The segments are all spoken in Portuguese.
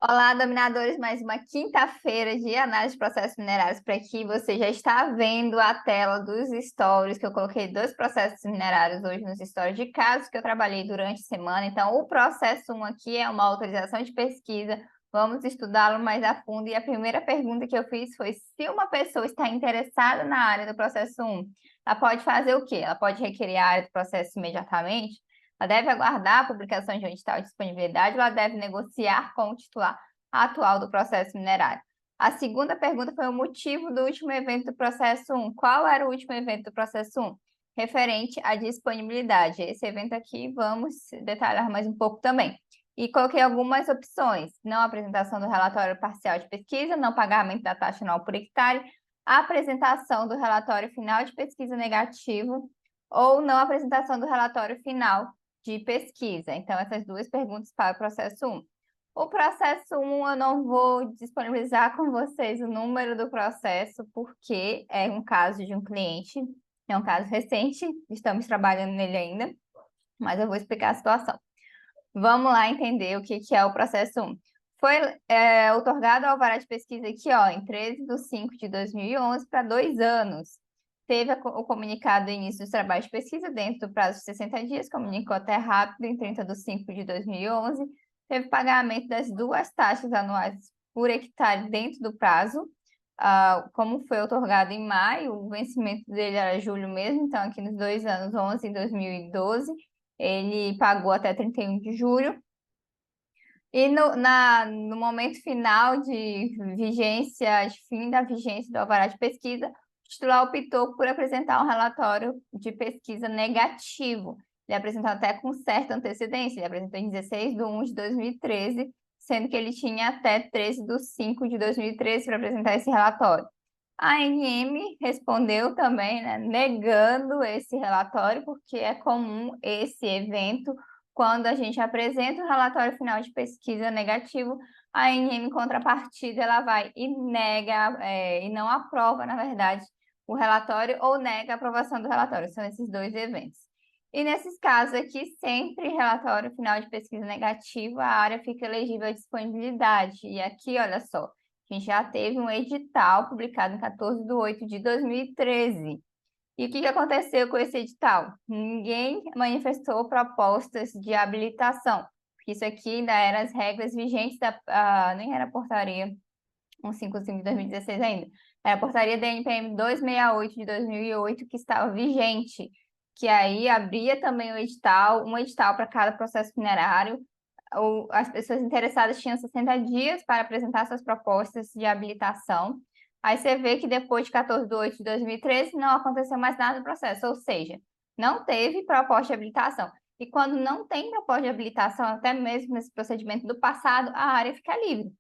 Olá, dominadores, mais uma quinta-feira de análise de processos minerários para aqui. Você já está vendo a tela dos stories, que eu coloquei 2 processos minerários hoje nos stories de casos que eu trabalhei durante a semana. Então, o processo 1 aqui é uma autorização de pesquisa. Vamos estudá-lo mais a fundo. E a primeira pergunta que eu fiz foi se uma pessoa está interessada na área do processo 1, ela pode fazer o quê? Ela pode requerer a área do processo imediatamente? Ela deve aguardar a publicação de um edital de disponibilidade ou ela deve negociar com o titular atual do processo minerário? A segunda pergunta foi o motivo do último evento do processo 1. Qual era o último evento do processo 1? Referente à disponibilidade. Esse evento aqui, vamos detalhar mais um pouco também. E coloquei algumas opções: não apresentação do relatório parcial de pesquisa, não pagamento da taxa anual por hectare, apresentação do relatório final de pesquisa negativo ou não apresentação do relatório final de pesquisa. Então, essas 2 perguntas para o processo 1. O processo 1, eu não vou disponibilizar com vocês o número do processo, porque é um caso de um cliente, é um caso recente, estamos trabalhando nele ainda, mas eu vou explicar a situação. Vamos lá entender o que é o processo 1. Foi otorgado o alvará de pesquisa aqui, ó, em 13/5/2011 para 2 anos. Teve o comunicado do início dos trabalhos de pesquisa dentro do prazo de 60 dias, comunicou até rápido em 30/5/2011. Teve pagamento das 2 taxas anuais por hectare dentro do prazo. Como foi otorgado em maio, o vencimento dele era julho mesmo, então aqui nos 2 anos, 11 e 2012, ele pagou até 31 de julho. E no momento final de vigência, de fim da vigência do alvará de pesquisa, o titular optou por apresentar um relatório de pesquisa negativo. Ele apresentou até com certa antecedência, ele apresentou em 16/1/2013, sendo que ele tinha até 13/5/2013 para apresentar esse relatório. A ANM respondeu também, né, negando esse relatório, porque é comum esse evento quando a gente apresenta o relatório final de pesquisa negativo, a ANM, em contrapartida, ela vai e nega, e não aprova, na verdade, o relatório ou nega a aprovação do relatório. São esses 2 eventos. E nesses casos aqui, sempre relatório final de pesquisa negativo, a área fica elegível à disponibilidade. E aqui, olha só, a gente já teve um edital publicado em 14/8/2013. E o que aconteceu com esse edital? Ninguém manifestou propostas de habilitação, porque isso aqui ainda eram as regras vigentes nem era a portaria 155 de 2016 ainda, era a portaria da NPM 268 de 2008 que estava vigente, que aí abria também um edital para cada processo minerário. As pessoas interessadas tinham 60 dias para apresentar suas propostas de habilitação. Aí você vê que depois de 14/8/2013 não aconteceu mais nada no processo, ou seja, não teve proposta de habilitação. E quando não tem proposta de habilitação, até mesmo nesse procedimento do passado, a área fica livre.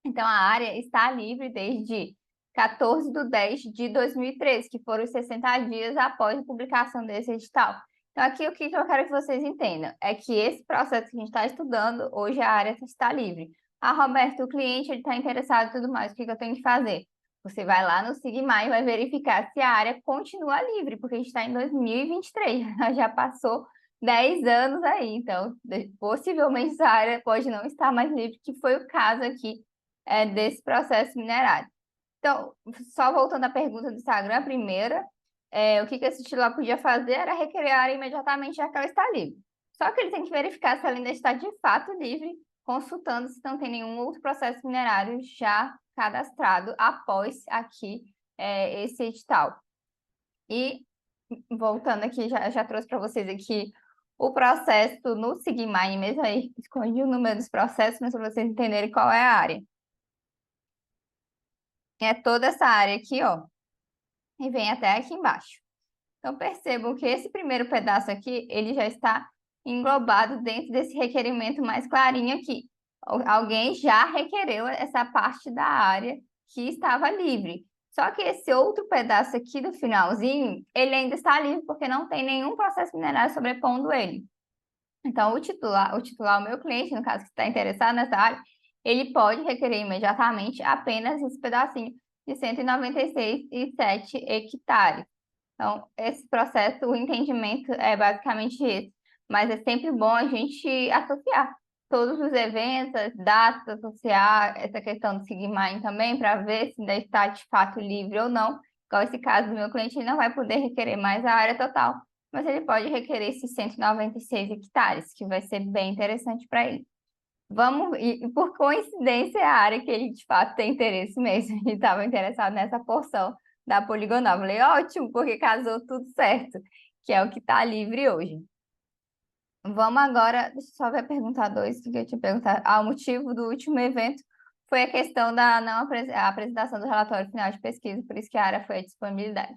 Então, a área está livre desde 14/10/2013, que foram os 60 dias após a publicação desse edital. Então, aqui o que eu quero que vocês entendam é que esse processo que a gente está estudando, hoje a área está livre. Roberto, o cliente está interessado e tudo mais, o que eu tenho que fazer? Você vai lá no Sigma e vai verificar se a área continua livre, porque a gente está em 2023, já passou 10 anos aí, então possivelmente essa área pode não estar mais livre, que foi o caso aqui desse processo minerário. Então, só voltando à pergunta do Instagram, a primeira, o que esse titular podia fazer era requerer a área imediatamente, já que ela está livre. Só que ele tem que verificar se ela ainda está de fato livre, consultando se não tem nenhum outro processo minerário já cadastrado após aqui esse edital. E, voltando aqui, já trouxe para vocês aqui o processo no Sigmine, mesmo aí, escondi o número dos processos, mas para vocês entenderem qual é a área. É toda essa área aqui, ó, e vem até aqui embaixo. Então, percebam que esse primeiro pedaço aqui, ele já está englobado dentro desse requerimento mais clarinho aqui. Alguém já requereu essa parte da área que estava livre. Só que esse outro pedaço aqui do finalzinho, ele ainda está livre porque não tem nenhum processo minerário sobrepondo ele. Então, o meu cliente, no caso, que está interessado nessa área, ele pode requerer imediatamente apenas esse pedacinho de 196,7 hectares. Então, esse processo, o entendimento é basicamente esse. Mas é sempre bom a gente associar. todos os eventos, as datas associadas, essa questão do Sigmine também, para ver se ainda está de fato livre ou não. Igual esse caso do meu cliente, ele não vai poder requerer mais a área total, mas ele pode requerer esses 196 hectares, que vai ser bem interessante para ele. Vamos, e por coincidência, é a área que ele de fato tem interesse mesmo. Ele estava interessado nessa porção da poligonal. Eu falei, ótimo, porque casou tudo certo, que é o que está livre hoje. Vamos agora, deixa eu só ver a pergunta 2, que eu tinha perguntado. O motivo do último evento foi a questão da não a apresentação do relatório final de pesquisa, por isso que a área foi a disponibilidade.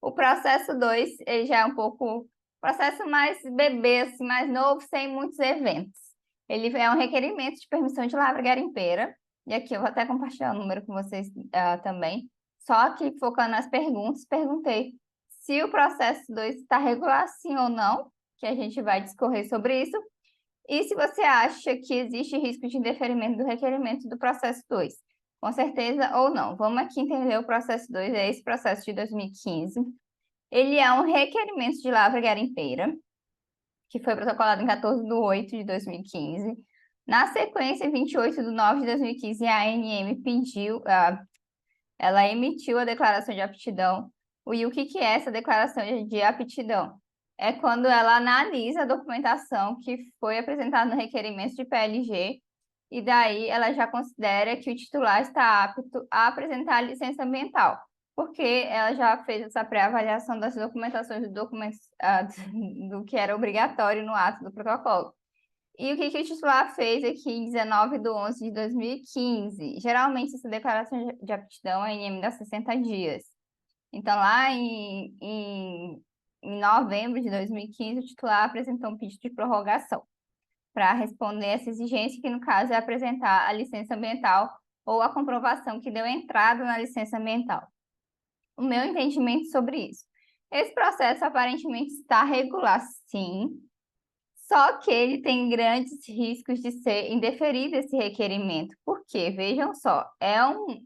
O processo 2, ele já é um pouco processo mais bebê, assim, mais novo, sem muitos eventos. Ele é um requerimento de permissão de lavra garimpeira, e aqui eu vou até compartilhar o número com vocês também. Só que focando nas perguntas, perguntei se o processo 2 está regular sim ou não, que a gente vai discorrer sobre isso, e se você acha que existe risco de indeferimento do requerimento do processo 2, com certeza ou não. Vamos aqui entender o processo 2, é esse processo de 2015. Ele é um requerimento de lavra garimpeira, que foi protocolado em 14 de 8 de 2015. Na sequência, em 28 de 9 de 2015, a ANM pediu, ela emitiu a declaração de aptidão. E o que é essa declaração de aptidão? É quando ela analisa a documentação que foi apresentada no requerimento de PLG, e daí ela já considera que o titular está apto a apresentar a licença ambiental, porque ela já fez essa pré-avaliação das documentações do que era obrigatório no ato do protocolo. E o que o titular fez aqui em 19 de 11 de 2015? Geralmente, essa declaração de aptidão, a ANM dá 60 dias. Então, lá em novembro de 2015, o titular apresentou um pedido de prorrogação para responder essa exigência, que no caso é apresentar a licença ambiental ou a comprovação que deu entrada na licença ambiental. O meu entendimento sobre isso. Esse processo aparentemente está regular, sim, só que ele tem grandes riscos de ser indeferido esse requerimento. Por quê? Vejam só,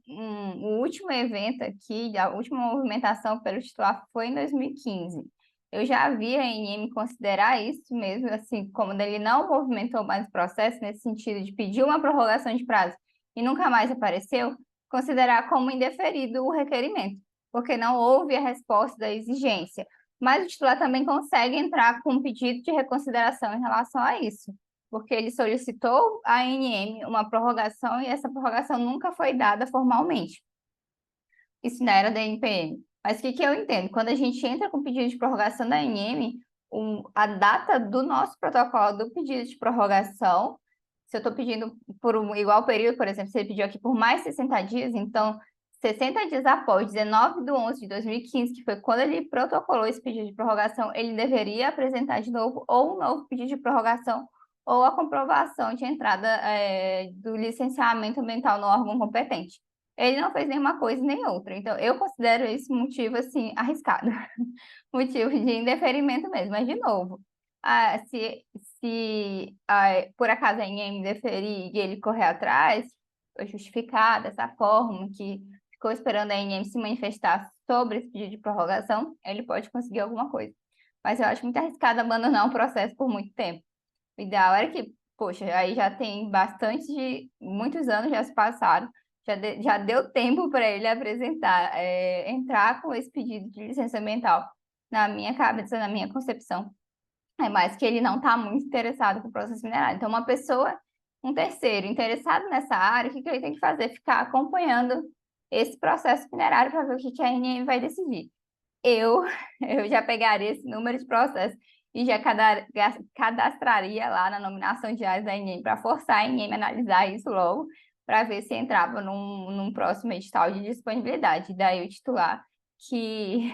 o último evento aqui, a última movimentação pelo titular foi em 2015. Eu já vi a ANM considerar isso mesmo, assim, como ele não movimentou mais o processo, nesse sentido de pedir uma prorrogação de prazo e nunca mais apareceu, considerar como indeferido o requerimento, porque não houve a resposta da exigência. Mas o titular também consegue entrar com um pedido de reconsideração em relação a isso, porque ele solicitou à ANM uma prorrogação e essa prorrogação nunca foi dada formalmente. Isso na era da NPM. Mas o que eu entendo? Quando a gente entra com pedido de prorrogação da ANM, a data do nosso protocolo do pedido de prorrogação, se eu estou pedindo por um igual período, por exemplo, se ele pediu aqui por mais 60 dias, então 60 dias após, 19 de 11 de 2015, que foi quando ele protocolou esse pedido de prorrogação, ele deveria apresentar de novo ou um novo pedido de prorrogação ou a comprovação de entrada do licenciamento ambiental no órgão competente. Ele não fez nenhuma coisa nem outra. Então, eu considero esse motivo, assim, arriscado. Motivo de indeferimento mesmo. Mas, de novo, se por acaso a ANM deferir e ele correr atrás, justificar dessa forma, que ficou esperando a ANM se manifestar sobre esse pedido de prorrogação, ele pode conseguir alguma coisa. Mas eu acho muito arriscado abandonar um processo por muito tempo. O ideal era que, poxa, aí já tem muitos anos já se passaram, já deu tempo para ele apresentar, entrar com esse pedido de licença ambiental. Na minha cabeça, na minha concepção, é mais que ele não está muito interessado com o processo minerário. Então, um terceiro interessado nessa área, o que ele tem que fazer? Ficar acompanhando esse processo minerário para ver o que a ANM vai decidir. Eu já pegaria esse número de processos e já cadastraria lá na nominação de áreas da ANM para forçar a ANM a analisar isso logo, para ver se entrava num próximo edital de disponibilidade. Daí o titular, que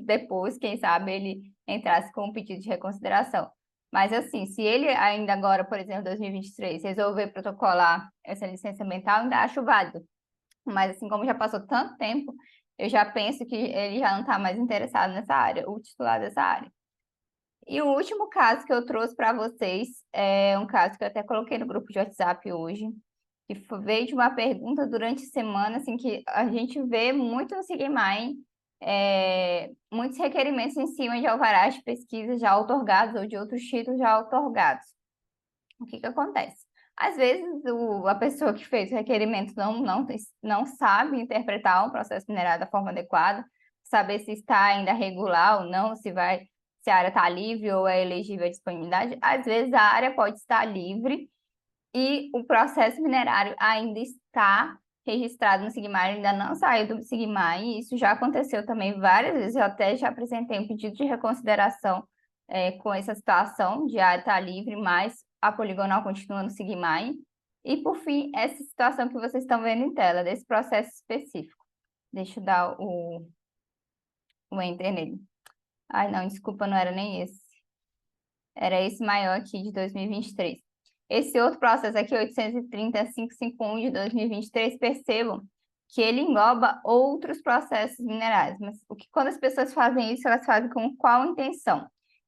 depois, quem sabe, ele entrasse com um pedido de reconsideração. Mas, assim, se ele ainda agora, por exemplo, 2023, resolver protocolar essa licença ambiental, ainda acho válido. Mas, assim, como já passou tanto tempo, eu já penso que ele já não está mais interessado nessa área, o titular dessa área. E o último caso que eu trouxe para vocês é um caso que eu até coloquei no grupo de WhatsApp hoje, que veio de uma pergunta durante a semana, assim, que a gente vê muito no Sigmine, muitos requerimentos em cima de alvarás de pesquisa já outorgados ou de outros títulos já outorgados. O que acontece? Às vezes, a pessoa que fez o requerimento não sabe interpretar um processo minerário da forma adequada, saber se está ainda regular ou não, se a área está livre ou é elegível à disponibilidade. Às vezes, a área pode estar livre e o processo minerário ainda está registrado no SIGMAI, ainda não saiu do SIGMAI, e isso já aconteceu também várias vezes. Eu até já apresentei um pedido de reconsideração com essa situação de área estar livre, mas a poligonal continua no SIGMAI. E, por fim, essa situação que vocês estão vendo em tela, desse processo específico. Deixa eu dar o enter nele. Ai, não, desculpa, não era nem esse. Era esse maior aqui de 2023. Esse outro processo aqui, 830.551 de 2023, percebam que ele engloba outros processos minerais. Mas quando as pessoas fazem isso, elas fazem com qual intenção?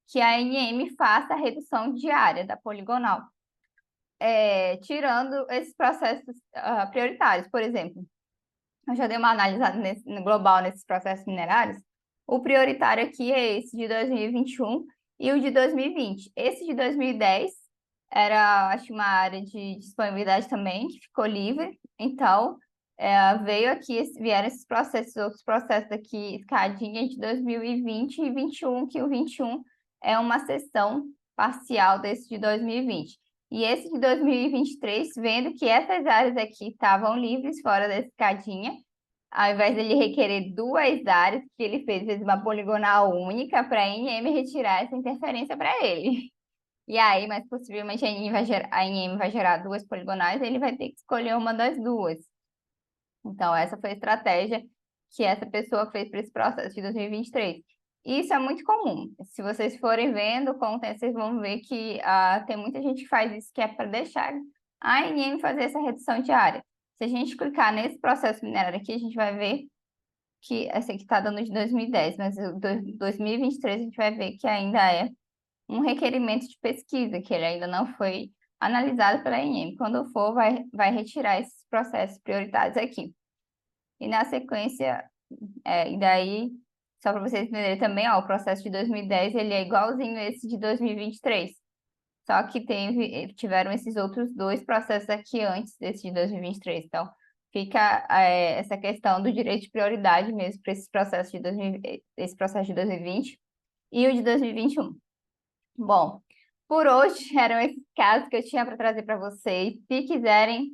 Que a ANM faça a redução diária da poligonal, tirando esses processos prioritários. Por exemplo, eu já dei uma analisada no global nesses processos minerários. O prioritário aqui é esse de 2021 e o de 2020. Esse de 2010 era, acho, uma área de disponibilidade também, que ficou livre. Então, vieram esses processos, outros processos aqui, escadinha de 2020 e 2021, que o 21 é uma seção parcial desse de 2020. E esse de 2023, vendo que essas áreas aqui estavam livres fora da escadinha, ao invés dele requerer duas áreas, que ele fez uma poligonal única para a ANM retirar essa interferência para ele. E aí, mas possivelmente a ANM vai gerar duas poligonais, ele vai ter que escolher uma das duas. Então, essa foi a estratégia que essa pessoa fez para esse processo de 2023. Isso é muito comum. Se vocês forem vendo com o tempo, vocês vão ver que tem muita gente que faz isso, que é para deixar a ANM fazer essa redução diária. Se a gente clicar nesse processo minerário aqui, a gente vai ver que essa aqui está dando de 2010, mas o 2023 a gente vai ver que ainda é um requerimento de pesquisa, que ele ainda não foi analisado pela ANM. Quando for, vai retirar esses processos prioritários aqui. E na sequência, e daí, só para vocês entenderem também, ó, o processo de 2010 ele é igualzinho esse de 2023. Só que tiveram esses outros dois processos aqui antes desse de 2023. Então, fica essa questão do direito de prioridade mesmo para esse processo esse processo de 2020 e o de 2021. Bom, por hoje eram esses casos que eu tinha para trazer para vocês. Se quiserem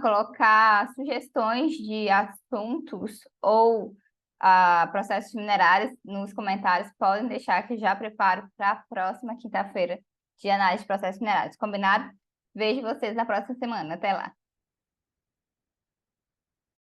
colocar sugestões de assuntos ou processos minerários nos comentários, podem deixar que já preparo para a próxima quinta-feira de análise de processos minerários. Combinado? Vejo vocês na próxima semana. Até lá!